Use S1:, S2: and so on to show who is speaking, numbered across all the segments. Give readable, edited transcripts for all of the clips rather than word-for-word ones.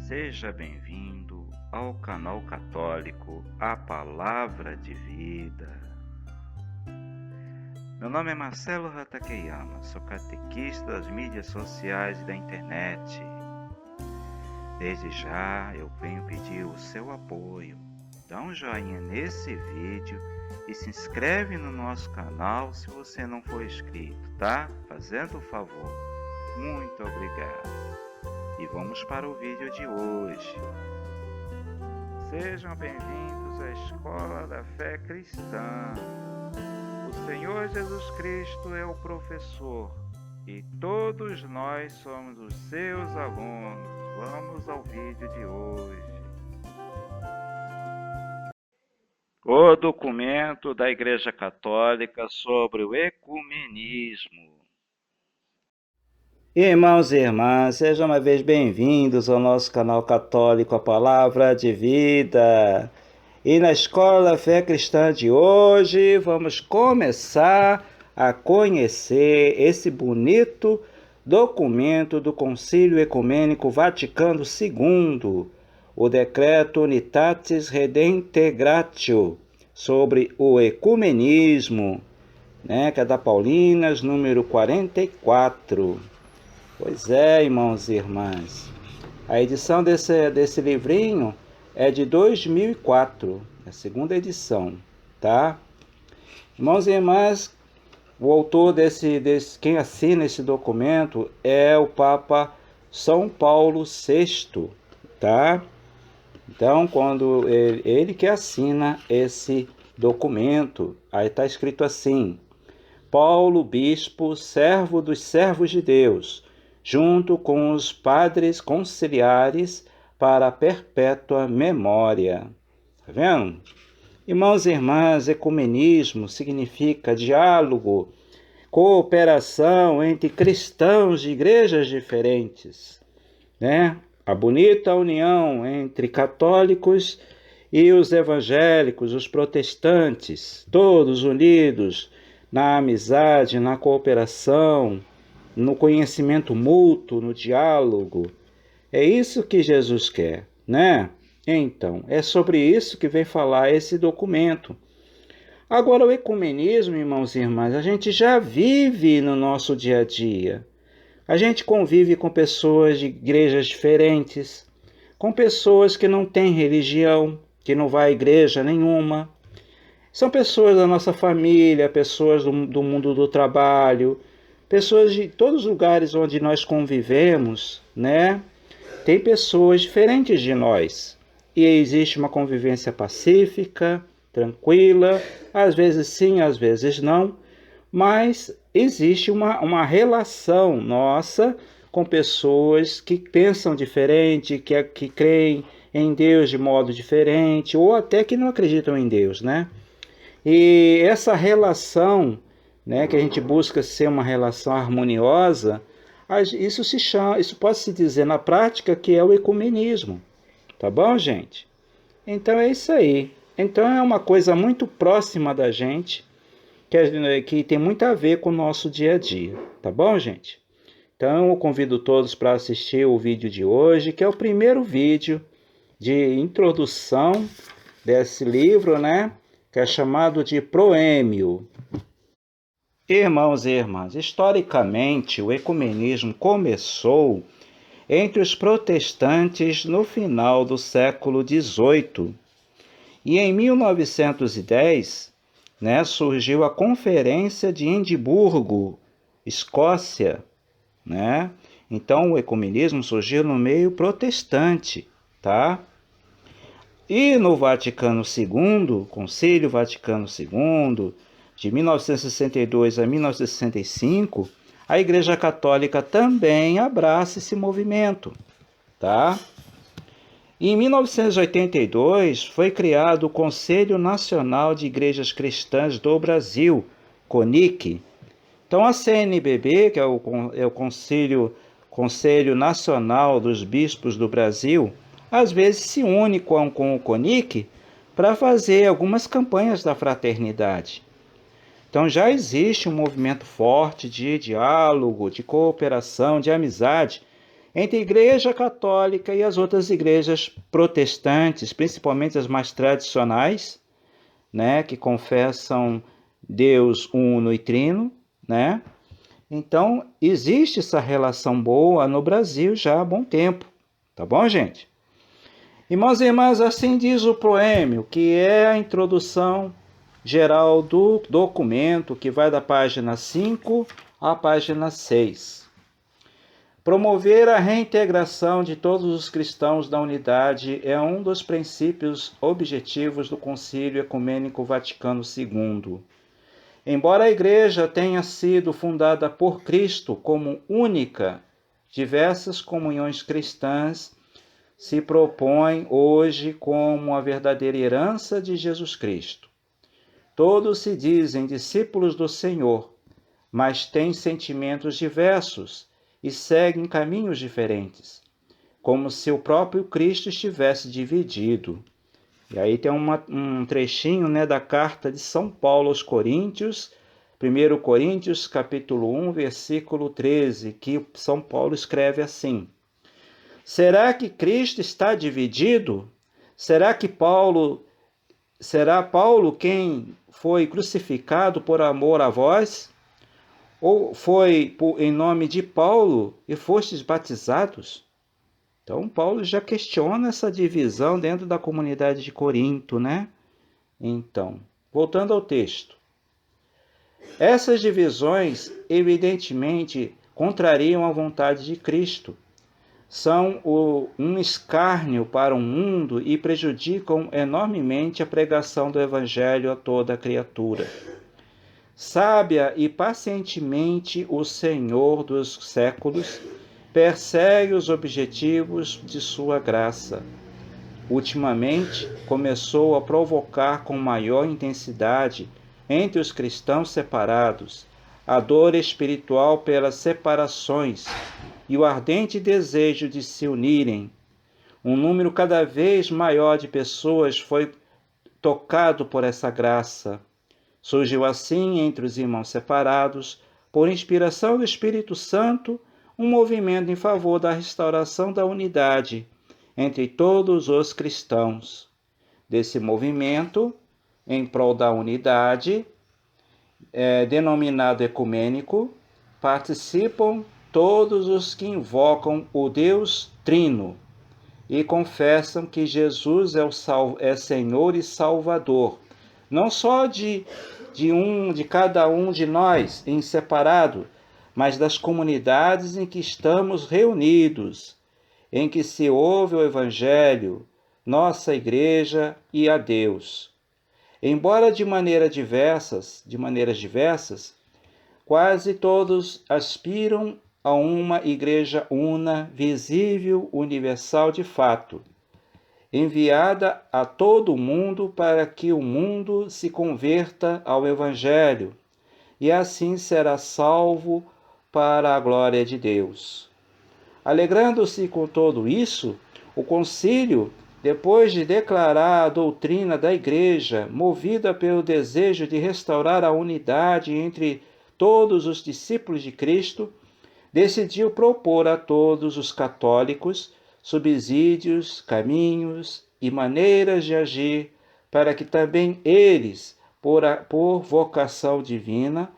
S1: Seja bem-vindo ao canal católico A Palavra de Vida. Meu nome é Marcelo Hatakeyama, sou catequista das mídias sociais e da internet. Desde já eu venho pedir o seu apoio. Dá um joinha nesse vídeo e se inscreve no nosso canal se você não for inscrito, tá? Fazendo o favor. Muito obrigado. E vamos para o vídeo de hoje. Sejam bem-vindos à Escola da Fé Cristã. O Senhor Jesus Cristo é o professor e todos nós somos os seus alunos. Vamos ao vídeo de hoje. O documento da Igreja Católica sobre o ecumenismo.
S2: Irmãos e irmãs, sejam uma vez bem-vindos ao nosso canal católico A Palavra de Vida. E na Escola da Fé Cristã de hoje, vamos começar a conhecer esse bonito documento do Concílio Ecumênico Vaticano II, o Decreto Unitatis Redintegratio, sobre o ecumenismo, que é da Paulinas, número 44. Pois é, irmãos e irmãs, a edição desse livrinho é de 2004, a segunda edição, tá? Irmãos e irmãs, o autor quem assina esse documento é o Papa São Paulo VI, tá? Então, quando ele que assina esse documento, aí está escrito assim: Paulo, bispo, servo dos servos de Deus, junto com os padres conciliares para a perpétua memória. Tá vendo? Irmãos e irmãs, ecumenismo significa diálogo, cooperação entre cristãos de igrejas diferentes, A bonita união entre católicos e os evangélicos, os protestantes, todos unidos na amizade, na cooperação, no conhecimento mútuo, no diálogo. É isso que Jesus quer, Então, é sobre isso que vem falar esse documento. Agora, o ecumenismo, irmãos e irmãs, a gente já vive no nosso dia a dia. A gente convive com pessoas de igrejas diferentes, com pessoas que não têm religião, que não vai à igreja nenhuma. São pessoas da nossa família, pessoas do mundo do trabalho, pessoas de todos os lugares onde nós convivemos, Tem pessoas diferentes de nós. E existe uma convivência pacífica, tranquila, às vezes sim, às vezes não, mas existe uma relação nossa com pessoas que pensam diferente, que creem em Deus de modo diferente, ou até que não acreditam em Deus, E essa relação, que a gente busca ser uma relação harmoniosa, isso pode se dizer na prática que é o ecumenismo. Tá bom, gente? Então é isso aí. Então é uma coisa muito próxima da gente, que tem muito a ver com o nosso dia a dia. Tá bom, gente? Então eu convido todos para assistir o vídeo de hoje, que é o primeiro vídeo de introdução desse livro, Que é chamado de Proêmio. Irmãos e irmãs, historicamente o ecumenismo começou entre os protestantes no final do século XVIII. E em 1910, surgiu a Conferência de Edimburgo, Escócia, Então o ecumenismo surgiu no meio protestante, tá? E no Vaticano II, Concílio Vaticano II, de 1962 a 1965, a Igreja Católica também abraça esse movimento, tá? Em 1982, foi criado o Conselho Nacional de Igrejas Cristãs do Brasil, CONIC. Então, a CNBB, que é o Conselho Nacional dos Bispos do Brasil, às vezes se une com o CONIC para fazer algumas campanhas da fraternidade. Então já existe um movimento forte de diálogo, de cooperação, de amizade entre a Igreja Católica e as outras igrejas protestantes, principalmente as mais tradicionais, né, que confessam Deus uno e trino, né? Então, existe essa relação boa no Brasil já há bom tempo, tá bom, gente? Irmãos e irmãs, assim diz o proêmio, que é a introdução geral do documento, que vai da página 5 à página 6. Promover a reintegração de todos os cristãos da unidade é um dos princípios objetivos do Concílio Ecumênico Vaticano II. Embora a Igreja tenha sido fundada por Cristo como única, diversas comunhões cristãs se propõem hoje como a verdadeira herança de Jesus Cristo. Todos se dizem discípulos do Senhor, mas têm sentimentos diversos e seguem caminhos diferentes, como se o próprio Cristo estivesse dividido. E aí tem um trechinho, né, da carta de São Paulo aos Coríntios, 1 Coríntios, capítulo 1, versículo 13, que São Paulo escreve assim: será que Cristo está dividido? Será Paulo quem foi crucificado por amor a vós? Ou foi em nome de Paulo e fostes batizados? Então, Paulo já questiona essa divisão dentro da comunidade de Corinto, né? Então, voltando ao texto. Essas divisões, evidentemente, contrariam a vontade de Cristo. São um escárnio para o mundo e prejudicam enormemente a pregação do Evangelho a toda a criatura. Sábia e pacientemente o Senhor dos séculos persegue os objetivos de sua graça. Ultimamente, começou a provocar com maior intensidade entre os cristãos separados a dor espiritual pelas separações e o ardente desejo de se unirem. Um número cada vez maior de pessoas foi tocado por essa graça. Surgiu assim, entre os irmãos separados, por inspiração do Espírito Santo, um movimento em favor da restauração da unidade entre todos os cristãos. Desse movimento, em prol da unidade, denominado ecumênico, participam todos os que invocam o Deus Trino e confessam que Jesus é Senhor e Salvador, não só de cada um de nós em separado, mas das comunidades em que estamos reunidos, em que se ouve o Evangelho, nossa Igreja e a Deus. Embora de maneiras diversas, quase todos aspiram a uma Igreja una, visível, universal de fato, enviada a todo o mundo para que o mundo se converta ao Evangelho, e assim será salvo para a glória de Deus. Alegrando-se com tudo isso, o concílio, depois de declarar a doutrina da Igreja, movida pelo desejo de restaurar a unidade entre todos os discípulos de Cristo, decidiu propor a todos os católicos subsídios, caminhos e maneiras de agir para que também eles, por vocação divina,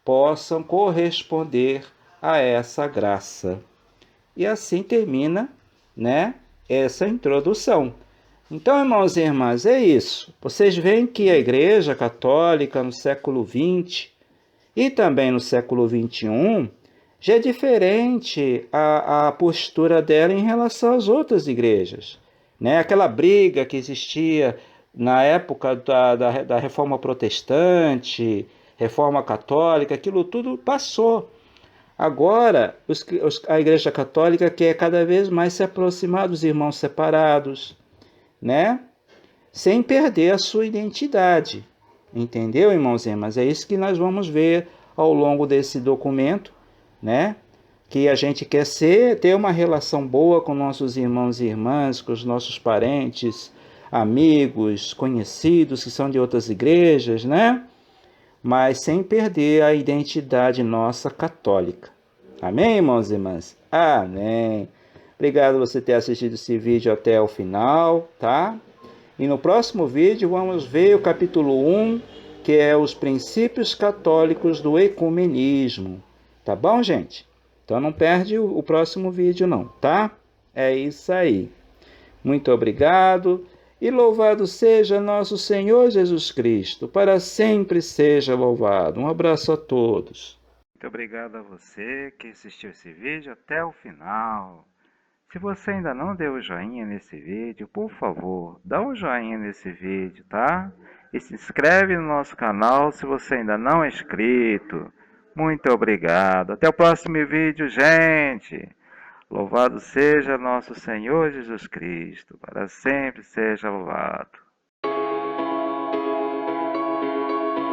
S2: possam corresponder a essa graça. E assim termina, né, essa introdução. Então, irmãos e irmãs, é isso. Vocês veem que a Igreja Católica no século XX e também no século XXI já é diferente a postura dela em relação às outras igrejas, né? Aquela briga que existia na época da Reforma Protestante, Reforma Católica, aquilo tudo passou. Agora, a Igreja Católica quer cada vez mais se aproximar dos irmãos separados, né? Sem perder a sua identidade. Entendeu, irmãos e irmãs? É isso que nós vamos ver ao longo desse documento, né? Que a gente quer ter uma relação boa com nossos irmãos e irmãs, com os nossos parentes, amigos, conhecidos que são de outras igrejas, né? Mas sem perder a identidade nossa católica. Amém, irmãos e irmãs? Amém. Obrigado por você ter assistido esse vídeo até o final, tá? E no próximo vídeo vamos ver o capítulo 1, que é os princípios católicos do ecumenismo. Tá bom, gente? Então não perde o próximo vídeo não, tá? É isso aí. Muito obrigado e louvado seja nosso Senhor Jesus Cristo. Para sempre seja louvado. Um abraço a todos.
S1: Muito obrigado a você que assistiu esse vídeo até o final. Se você ainda não deu o joinha nesse vídeo, por favor, dá um joinha nesse vídeo, tá? E se inscreve no nosso canal se você ainda não é inscrito. Muito obrigado. Até o próximo vídeo, gente. Louvado seja nosso Senhor Jesus Cristo. Para sempre seja louvado.